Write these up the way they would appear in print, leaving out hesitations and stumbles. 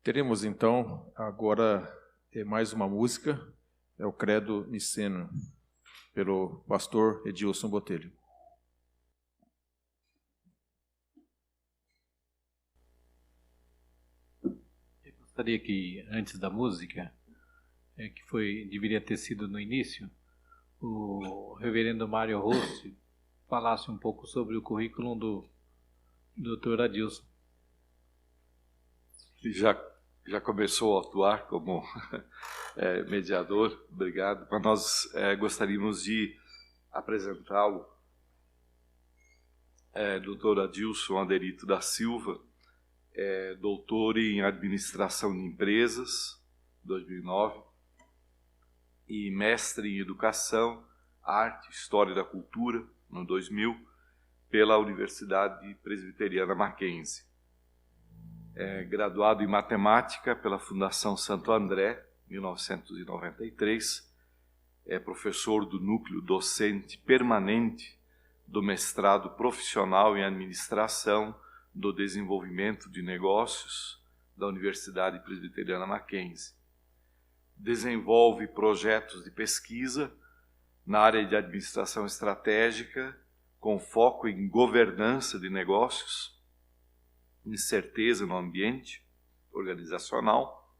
Teremos então agora mais uma música, é o Credo Niceno, pelo pastor Edilson Botelho. Eu gostaria que, antes da música, que deveria ter sido no início, o reverendo Mário Rossi falasse um pouco sobre o currículo do Dr. Adilson. Já começou a atuar como mediador, obrigado. Mas nós gostaríamos de apresentá-lo, Dr. Adilson Aderito da Silva, doutor em Administração de Empresas, 2009, e mestre em Educação, Arte e História da Cultura, no 2000, pela Universidade Presbiteriana Mackenzie. Graduado em Matemática pela Fundação Santo André, 1993, é professor do Núcleo Docente Permanente do Mestrado Profissional em Administração do Desenvolvimento de Negócios da Universidade Presbiteriana Mackenzie. Desenvolve projetos de pesquisa na área de administração estratégica, com foco em governança de negócios, incerteza no ambiente organizacional,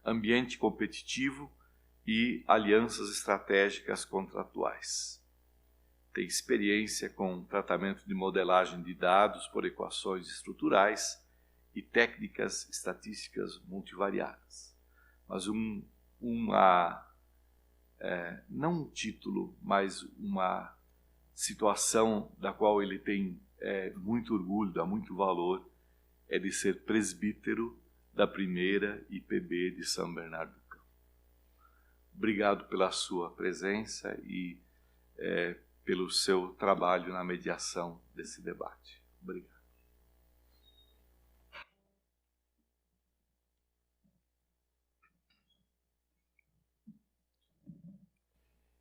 ambiente competitivo e alianças estratégicas contratuais. Tem experiência com tratamento de modelagem de dados por equações estruturais e técnicas estatísticas multivariadas. Mas não um título, mas uma situação da qual ele tem muito orgulho, dá muito valor, é de ser presbítero da primeira IPB de São Bernardo do Campo. Obrigado pela sua presença e pelo seu trabalho na mediação desse debate. Obrigado.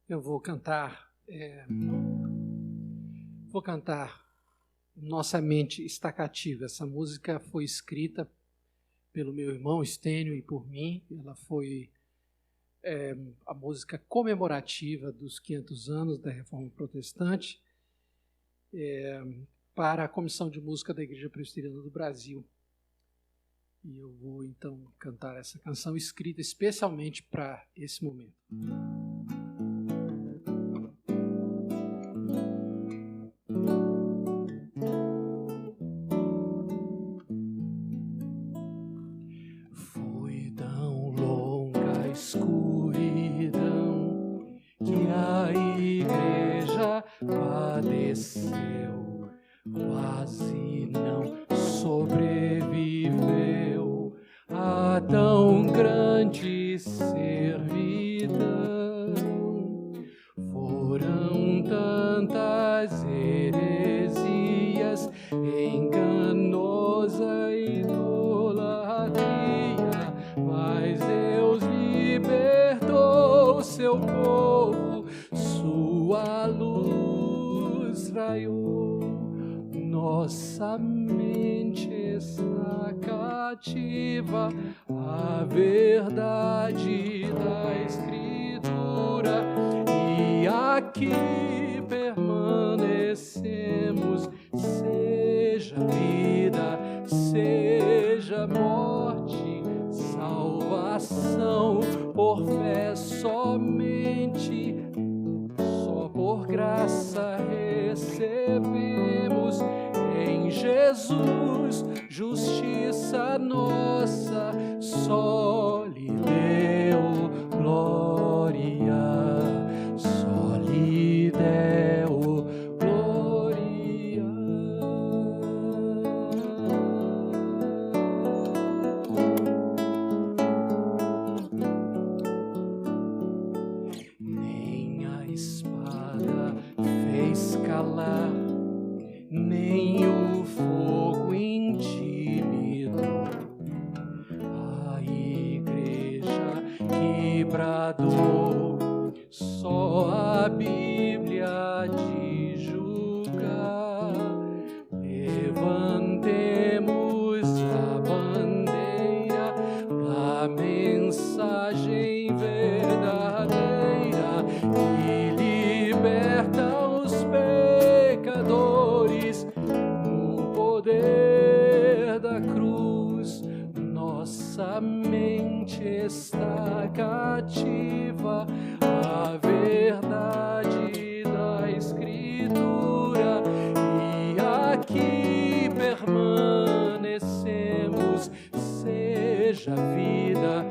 Eu vou cantar Nossa Mente Está Cativa. Essa música foi escrita pelo meu irmão Estênio e por mim. Ela foi a música comemorativa dos 500 anos da Reforma Protestante para a Comissão de Música da Igreja Presbiteriana do Brasil. E eu vou então cantar essa canção escrita especialmente para esse momento. Padeceu, quase não sobreviveu a tão grande servidão. Foram tantas heresias, enganosa idolatria, mas Deus libertou seu povo, sua luz raiou. Nossa mente está cativa à verdade da Escritura, e aqui permanecemos, seja vida, seja morte, salvação por fé somente, só por graça recebemos em Jesus, justiça nossa, só lhe deu glória, só lhe deu glória. Nem a espada fez calar, nem o fogo intimidou a igreja que bradou, só a Bíblia de julgar. Levantemos a bandeira nossa mente está cativa à verdade da Escritura, e aqui permanecemos, seja vida,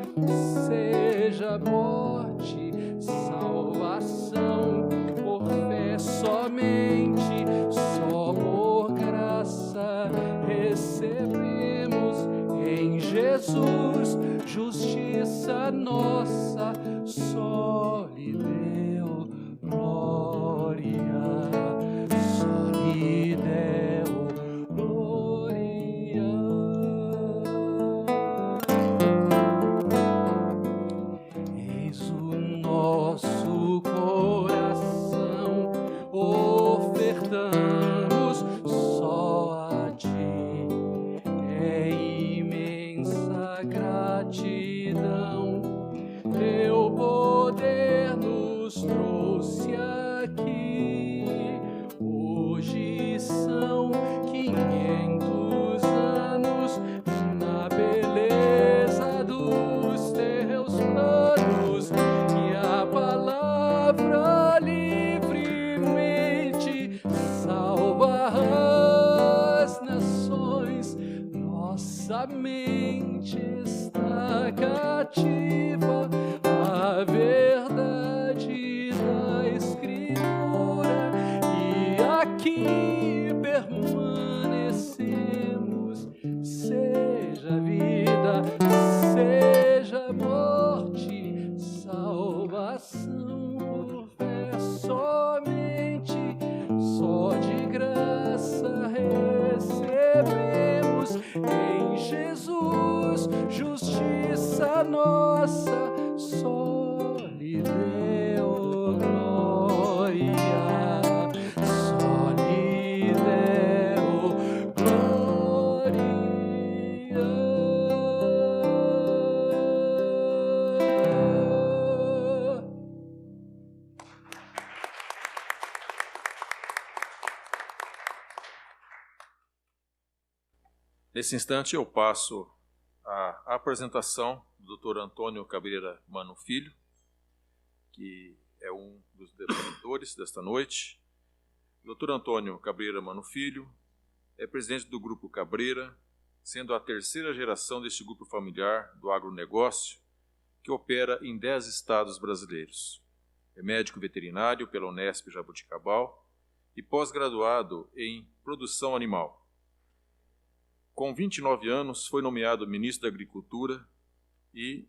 seja morte, salvação por fé somente, só por graça recebemos em Jesus, justiça nossa, só lhe deu glória, só lhe deu glória. Eis o nosso coração, ofertamos só a ti, é imensa gratidão, teu poder nos trouxe aqui, hoje são 500 anos na beleza dos teus planos, e a palavra livremente salva as nações. Nossa mente está cativa à verdade da Escritura, e aqui permanecemos, seja vida, seja morte, salvação por fé somente, só de graça recebemos em Jesus, justiça nossa, só lhe deu glória, só lhe deu glória. Nesse instante eu passo a apresentação do Dr. Antônio Cabreira Mano Filho, que é um dos debatedores desta noite. O Dr. Antônio Cabreira Mano Filho é presidente do Grupo Cabreira, sendo a terceira geração deste grupo familiar do agronegócio, que opera em 10 estados brasileiros. É médico veterinário pela Unesp Jaboticabal e pós-graduado em produção animal. Com 29 anos, foi nomeado ministro da Agricultura e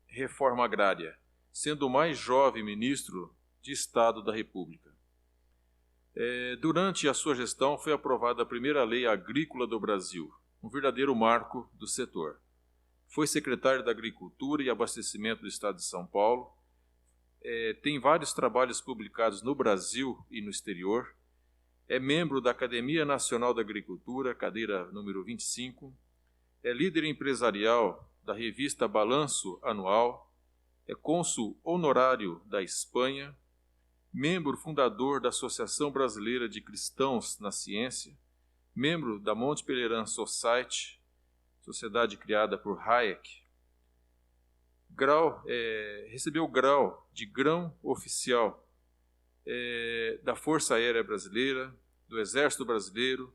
Reforma Agrária, sendo o mais jovem ministro de Estado da República. Durante a sua gestão, foi aprovada a primeira lei agrícola do Brasil, um verdadeiro marco do setor. Foi secretário da Agricultura e Abastecimento do Estado de São Paulo. Tem vários trabalhos publicados no Brasil e no exterior. É membro da Academia Nacional da Agricultura, cadeira número 25, é líder empresarial da revista Balanço Anual, é cônsul honorário da Espanha, membro fundador da Associação Brasileira de Cristãos na Ciência, membro da Monte Pelerin Society, sociedade criada por Hayek. Recebeu o grau de grão oficial da Força Aérea Brasileira, do Exército Brasileiro,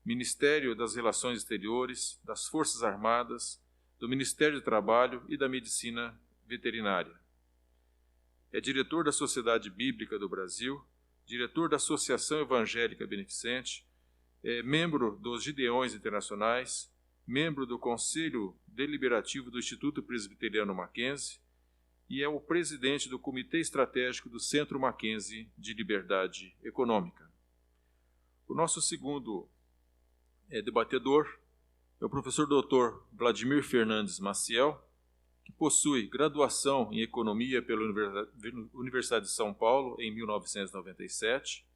Ministério das Relações Exteriores, das Forças Armadas, do Ministério do Trabalho e da Medicina Veterinária. É diretor da Sociedade Bíblica do Brasil, diretor da Associação Evangélica Beneficente, é membro dos Gideões Internacionais, membro do Conselho Deliberativo do Instituto Presbiteriano Mackenzie, e é o presidente do Comitê Estratégico do Centro Mackenzie de Liberdade Econômica. O nosso segundo debatedor é o professor Dr. Vladimir Fernandes Maciel, que possui graduação em Economia pela Universidade de São Paulo em 1997,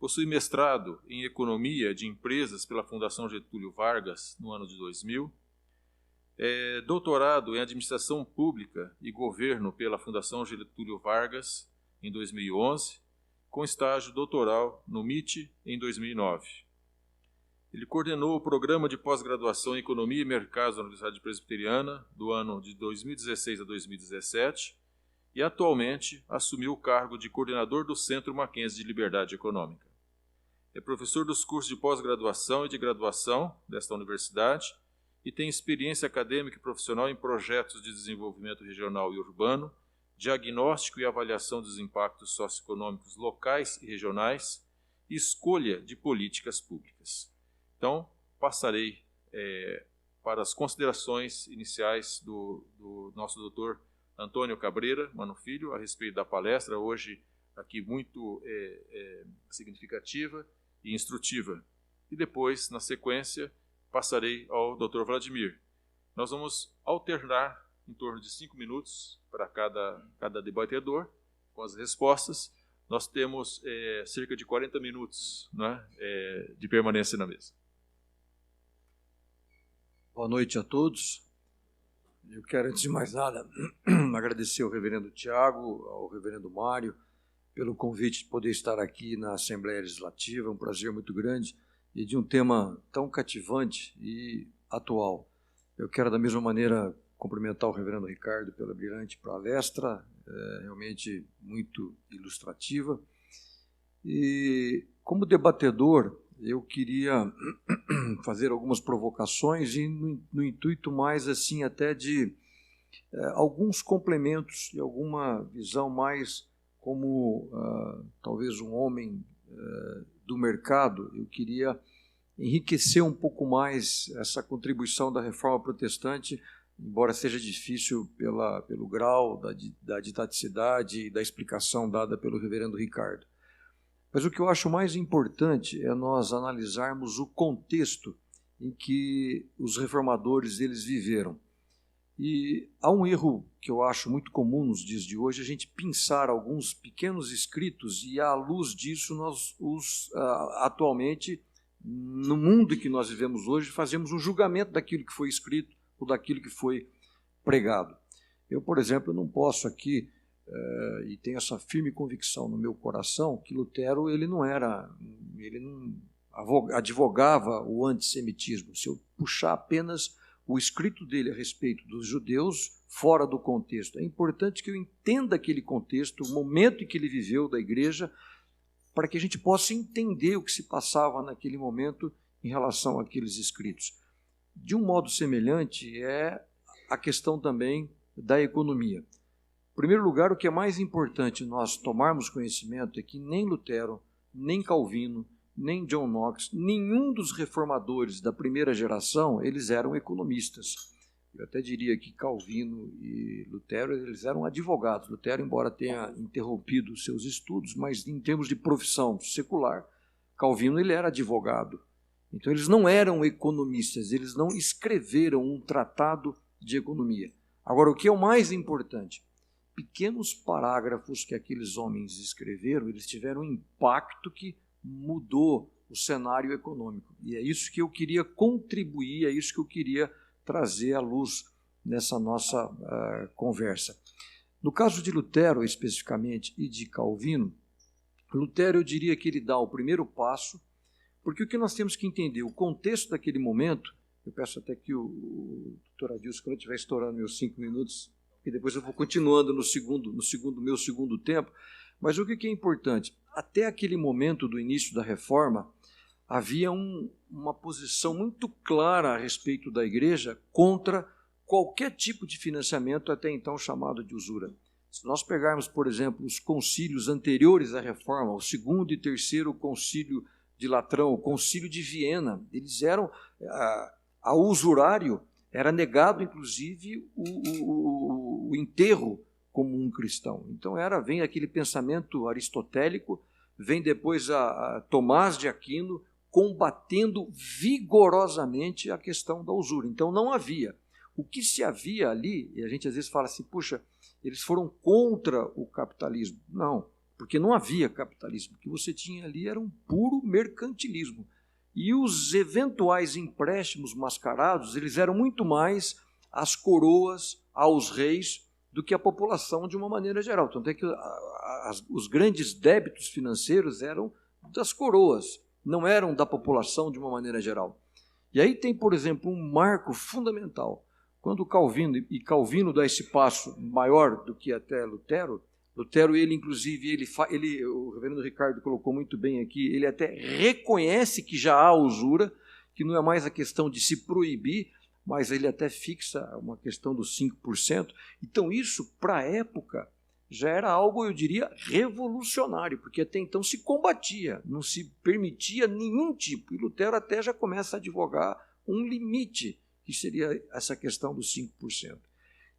possui mestrado em Economia de Empresas pela Fundação Getúlio Vargas no ano de 2000, doutorado em Administração Pública e Governo pela Fundação Getúlio Vargas em 2011, com estágio doutoral no MIT em 2009. Ele coordenou o programa de pós-graduação em Economia e Mercados da Universidade Presbiteriana do ano de 2016 a 2017 e atualmente assumiu o cargo de coordenador do Centro Mackenzie de Liberdade Econômica. É professor dos cursos de pós-graduação e de graduação desta universidade e tem experiência acadêmica e profissional em projetos de desenvolvimento regional e urbano, diagnóstico e avaliação dos impactos socioeconômicos locais e regionais e escolha de políticas públicas. Então, passarei para as considerações iniciais do nosso doutor Antônio Cabreira, Mano Filho, a respeito da palestra, hoje aqui muito significativa e instrutiva. E depois, na sequência, passarei ao doutor Vladimir. Nós vamos alternar em torno de 5 minutos para cada debatedor com as respostas. Nós temos cerca de 40 minutos, né, de permanência na mesa. Boa noite a todos. Eu quero, antes de mais nada, agradecer ao reverendo Tiago, ao reverendo Mário, pelo convite de poder estar aqui na Assembleia Legislativa. É um prazer muito grande e de um tema tão cativante e atual. Eu quero, da mesma maneira, cumprimentar o reverendo Ricardo pela brilhante palestra, realmente muito ilustrativa. E, como debatedor, eu queria fazer algumas provocações e no intuito mais assim até de alguns complementos e alguma visão mais como talvez um homem do mercado. Eu queria enriquecer um pouco mais essa contribuição da Reforma Protestante, embora seja difícil pelo grau da ditaticidade e da explicação dada pelo reverendo Ricardo. Mas o que eu acho mais importante é nós analisarmos o contexto em que os reformadores eles viveram. E há um erro que eu acho muito comum nos dias de hoje, a gente pensar alguns pequenos escritos e, à luz disso, nós atualmente, no mundo em que nós vivemos hoje, fazemos um julgamento daquilo que foi escrito ou daquilo que foi pregado. Eu, por exemplo, não posso aqui, e tenho essa firme convicção no meu coração, que Lutero ele não advogava o antissemitismo. Se eu puxar apenas o escrito dele a respeito dos judeus fora do contexto, é importante que eu entenda aquele contexto, o momento em que ele viveu da igreja, para que a gente possa entender o que se passava naquele momento em relação àqueles escritos. De um modo semelhante é a questão também da economia. Em primeiro lugar, o que é mais importante nós tomarmos conhecimento é que nem Lutero, nem Calvino, nem John Knox, nenhum dos reformadores da primeira geração, eles eram economistas. Eu até diria que Calvino e Lutero, eles eram advogados. Lutero, embora tenha interrompido seus estudos, mas em termos de profissão secular, Calvino ele era advogado. Então eles não eram economistas, eles não escreveram um tratado de economia. Agora, o que é o mais importante? Pequenos parágrafos que aqueles homens escreveram, eles tiveram um impacto que mudou o cenário econômico. E é isso que eu queria contribuir, é isso que eu queria trazer à luz nessa nossa conversa. No caso de Lutero, especificamente, e de Calvino, Lutero, eu diria que ele dá o primeiro passo, porque o que nós temos que entender, o contexto daquele momento, eu peço até que o doutor Adilson, quando eu estiver estourando meus 5 minutos, e depois eu vou continuando no meu segundo tempo, mas o que é importante? Até aquele momento do início da Reforma, havia uma posição muito clara a respeito da igreja contra qualquer tipo de financiamento até então chamado de usura. Se nós pegarmos, por exemplo, os concílios anteriores à Reforma, o segundo e terceiro concílio de Latrão, o concílio de Viena, eles eram, ao usurário era negado, inclusive, o enterro como um cristão. Então vem aquele pensamento aristotélico, vem depois a Tomás de Aquino combatendo vigorosamente a questão da usura. Então não havia. O que se havia ali, e a gente às vezes fala assim, puxa, eles foram contra o capitalismo. Não, porque não havia capitalismo. O que você tinha ali era um puro mercantilismo. E os eventuais empréstimos mascarados, eles eram muito mais às coroas, aos reis, do que a população de uma maneira geral. Tanto é que os grandes débitos financeiros eram das coroas. não eram da população de uma maneira geral. E aí tem, por exemplo, um marco fundamental. Quando Calvino dá esse passo maior do que até Lutero, ele inclusive, o reverendo Ricardo colocou muito bem aqui, ele até reconhece que já há usura, que não é mais a questão de se proibir, mas ele até fixa uma questão dos 5%. Então isso, para a época, já era algo, eu diria, revolucionário, porque até então se combatia, não se permitia nenhum tipo. E Lutero até já começa a advogar um limite, que seria essa questão dos 5%.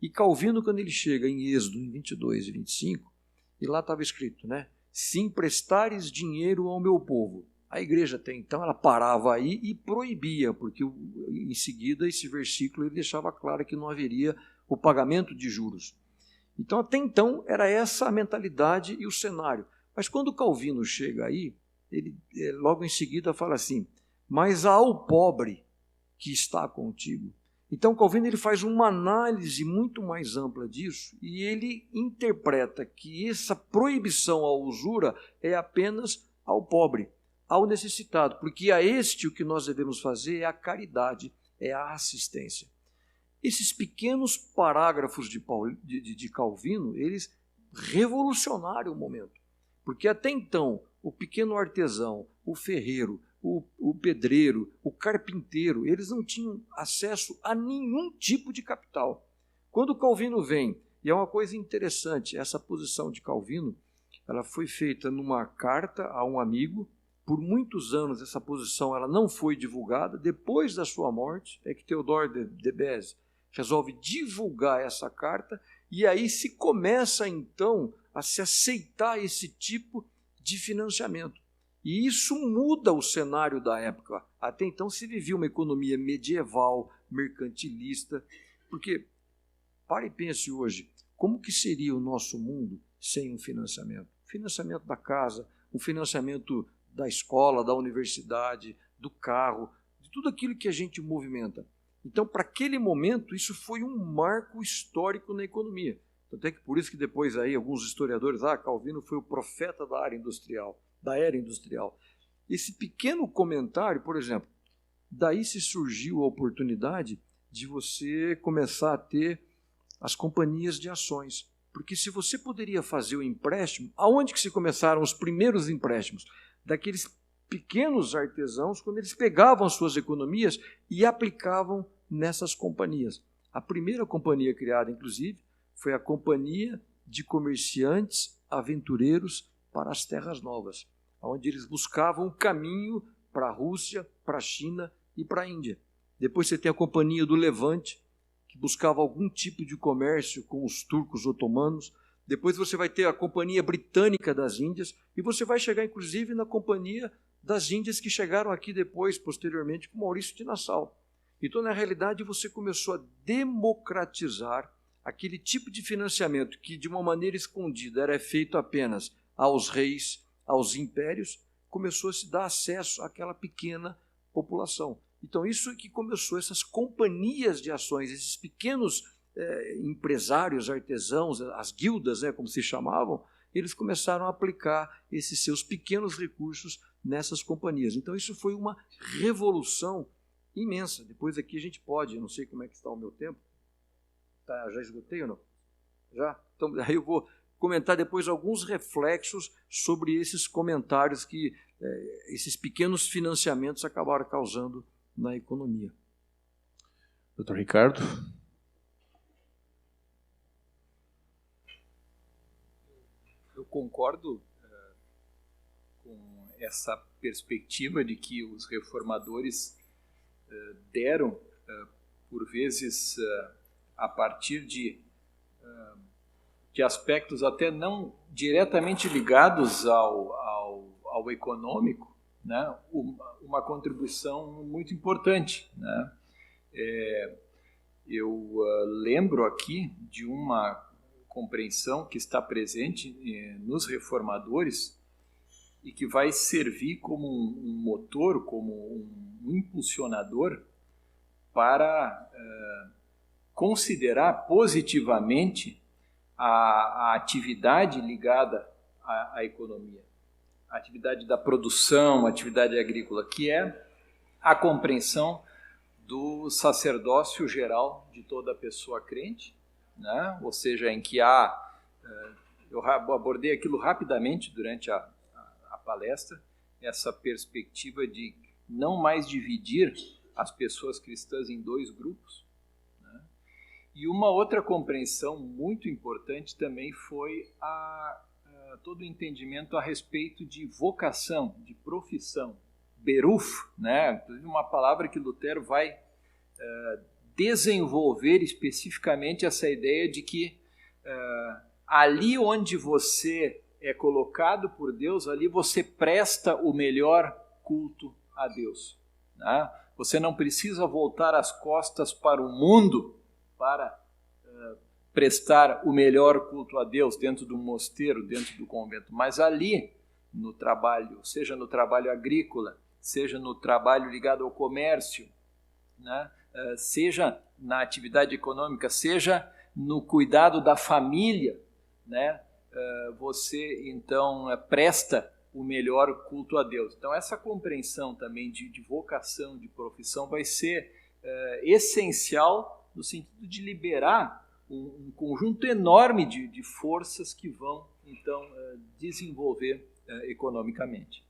E Calvino, quando ele chega em Êxodo, em 22 e 25, e lá estava escrito, né? Se emprestares dinheiro ao meu povo. A igreja até então, ela parava aí e proibia, porque em seguida esse versículo ele deixava claro que não haveria o pagamento de juros. Então, até então, era essa a mentalidade e o cenário. Mas quando Calvino chega aí, ele logo em seguida fala assim, mas ao pobre que está contigo. Então, Calvino ele faz uma análise muito mais ampla disso e ele interpreta que essa proibição à usura é apenas ao pobre, ao necessitado, porque a este o que nós devemos fazer é a caridade, é a assistência. Esses pequenos parágrafos de Calvino, eles revolucionaram o momento, porque até então o pequeno artesão, o ferreiro, o pedreiro, o carpinteiro, eles não tinham acesso a nenhum tipo de capital. Quando Calvino vem, e é uma coisa interessante, essa posição de Calvino, ela foi feita numa carta a um amigo. Por muitos anos essa posição ela não foi divulgada. Depois da sua morte é que Theodore de Beze resolve divulgar essa carta e aí se começa então a se aceitar esse tipo de financiamento. E isso muda o cenário da época. Até então se vivia uma economia medieval, mercantilista, porque, pare e pense hoje, como que seria o nosso mundo sem um financiamento? Financiamento da casa, um financiamento da escola, da universidade, do carro, de tudo aquilo que a gente movimenta. Então, para aquele momento, isso foi um marco histórico na economia. Até que por isso que depois aí alguns historiadores, Calvino foi o profeta da era industrial. Esse pequeno comentário, por exemplo, daí se surgiu a oportunidade de você começar a ter as companhias de ações. Porque se você poderia fazer o empréstimo, aonde que se começaram os primeiros empréstimos? Daqueles pequenos artesãos, quando eles pegavam as suas economias e aplicavam nessas companhias. A primeira companhia criada, inclusive, foi a Companhia de Comerciantes Aventureiros para as Terras Novas, onde eles buscavam um caminho para a Rússia, para a China e para a Índia. Depois você tem a Companhia do Levante, que buscava algum tipo de comércio com os turcos otomanos. Depois você vai ter a Companhia Britânica das Índias e você vai chegar, inclusive, na Companhia das Índias que chegaram aqui depois, posteriormente, com Maurício de Nassau. Então, na realidade, você começou a democratizar aquele tipo de financiamento que, de uma maneira escondida, era feito apenas aos reis, aos impérios, começou a se dar acesso àquela pequena população. Então, isso que começou, essas companhias de ações, esses pequenos empresários, artesãos, as guildas, como se chamavam, eles começaram a aplicar esses seus pequenos recursos nessas companhias. Então, isso foi uma revolução imensa. Depois aqui a gente pode, eu não sei como é que está o meu tempo, já esgotei ou não? Já? Então, aí eu vou comentar depois alguns reflexos sobre esses comentários que esses pequenos financiamentos acabaram causando na economia. Doutor Ricardo? Eu concordo com essa perspectiva de que os reformadores deram, por vezes, a partir de aspectos até não diretamente ligados ao econômico, né, uma contribuição muito importante, né? Eu lembro aqui de uma compreensão que está presente nos reformadores e que vai servir como um motor, como um impulsionador para considerar positivamente a atividade ligada à economia. a atividade da produção, a atividade agrícola, que é a compreensão do sacerdócio geral de toda pessoa crente, né? Ou seja, em que eu abordei aquilo rapidamente durante a palestra, essa perspectiva de não mais dividir as pessoas cristãs em dois grupos, né? E uma outra compreensão muito importante também foi todo o entendimento a respeito de vocação, de profissão, beruf, né? Inclusive uma palavra que Lutero vai desenvolver especificamente essa ideia de que ali onde você é colocado por Deus, ali você presta o melhor culto a Deus, né? Você não precisa voltar as costas para o mundo para prestar o melhor culto a Deus dentro do mosteiro, dentro do convento, mas ali no trabalho, seja no trabalho agrícola, seja no trabalho ligado ao comércio, né? Seja na atividade econômica, seja no cuidado da família, né? Você então presta o melhor culto a Deus. Então essa compreensão também de vocação, de profissão vai ser essencial no sentido de liberar um conjunto enorme de forças que vão então desenvolver economicamente.